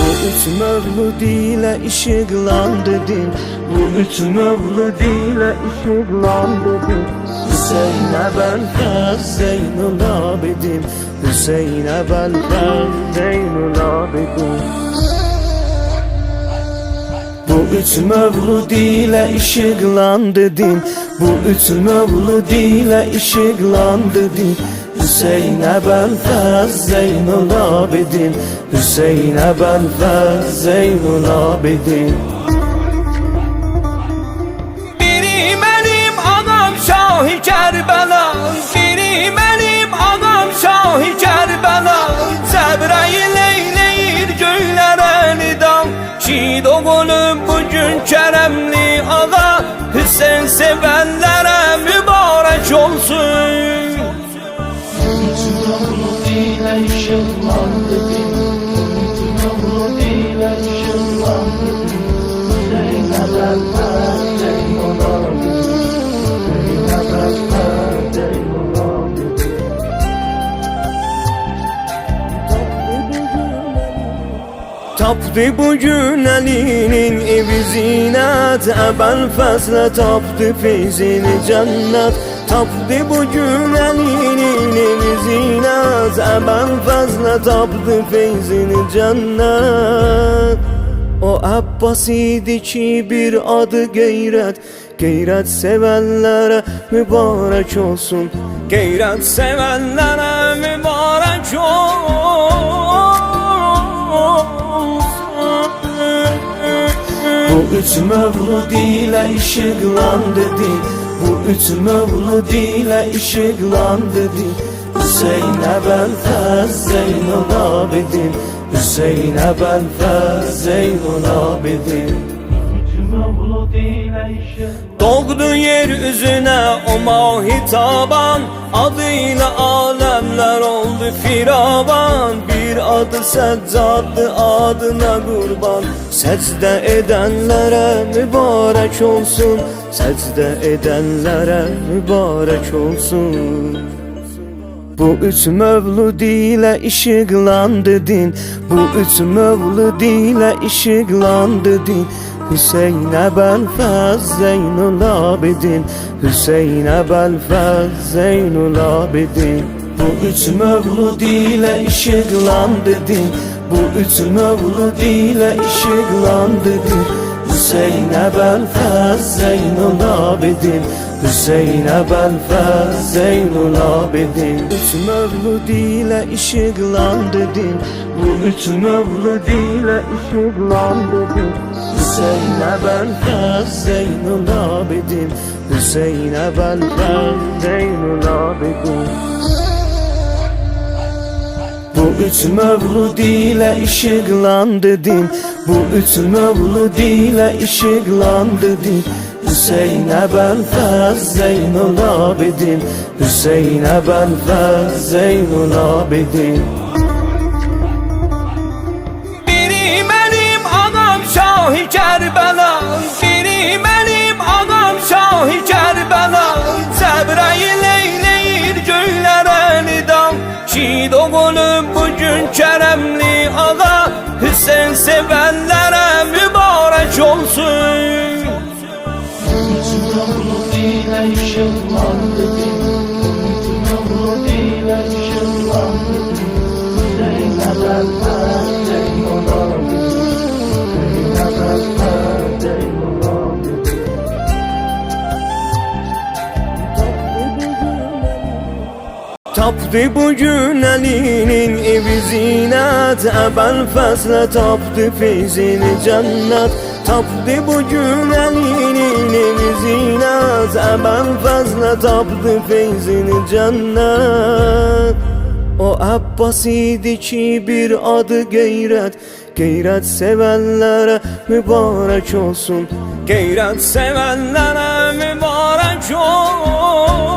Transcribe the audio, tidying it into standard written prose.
Bu üç mevlud ile ışıklandırdın, bu üç mevlud ile ışıklandırdın. Hüseyin'e ben faz Zeynul Abidin, Hüseyin'e ben faz Zeynul Abidin. Bu üç mevlud ile ışıklandırdın, bu üç mevlud ile ışıklandırdın. Hüseyin'e ben faz Zeynul Abidin, Hüseyin'e ben faz Zeynul Abidin. Biri benim ağam Şah-ı Kerbela, biri benim ağam Şah-ı Kerbela. Cebrail eyleyir göylere nidam, şid oğlum bugün keremli ağa. Hüseyin sevenlere mübarek olsun. Mevlud ile ışıklandırdın, mevlud ile ışıklandırdın. Hüseyin'e ben faz Zeynul Abidin, Hüseyin'e ben faz Zeynul Abidin. Tapdı bugün elinin evi zinet, Ebel fazla tapdı feyzini cennet. Tapdı bugün elinin evi zinet, Ebel fazla tapdı feyzini cennet. O Abbas idi ki bir adı gayret, gayret sevenlere mübarek olsun, Gayret sevenlere mübarek olsun. Bu üç mevlud ile ışıklandırdın, bu üç mevlud ile ışıklandırdın. Hüseyin'e ben faz Zeynul Abidin, Hüseyin'e ben faz Zeynul Abidin. Doğdu yeryüzüne o mahitaban, adıyla alemler oldu firavan. Bir adı Seccad'dı, adına kurban. Secde edenlere mübarek olsun, secde edenlere mübarek olsun. Bu üç mevlud ile ışıklandırdın, bu üç mevlud ile ışıklandırdın. Hüseyin'e ben faz Zeynul Abidin, Hüseyin'e ben faz Zeynul Abidin. Bu üç mevlud ile ışıklandırdın, bu üç mevlud ile ışıklandırdın. Hüseyin'e ben faz Zeynul Abidin, Hüseyin'e ben faz Zeynul Abidin. Üç mevlud ile ışıklandırdın, bu üç mevlud ile ışıklandırdın. Hüseyin'e ben faz Zeynul Abidin, Hüseyin'e ben faz Zeynul Abidin. Bu üç mevlud ile ışıklandırdın, bu üç mevlud ile ışıklandırdın. Hüseyin'e ben faz Zeynul Abidin, Hüseyin'e ben faz Zeynul Abidin. Biri benim ağam Şah-ı Kerbela, biri benim ağam Şah-ı Kerbela. Cebrail eyleyir göylere nidam, şid oğlum bugün keremli ağa. Hüseyin sevenlere mübarek olsun. Mevlud ile ışıklandırdın, mevlud ile ışıklandırdın. Hüseyin'e ben faz Zeynul Abidin, Hüseyin'e ben faz Zeynul Abidin. Tapdı bugün elinin evi zinet, Ebel fazla tapdı feyzini cennet. Tapdı bugün elinin evi zinet, Ebel fazla tapdı feyzini cennet. O Abbas idi ki bir adı gayret, gayret sevenlere mübarek olsun, Gayret sevenlere mübarek olsun.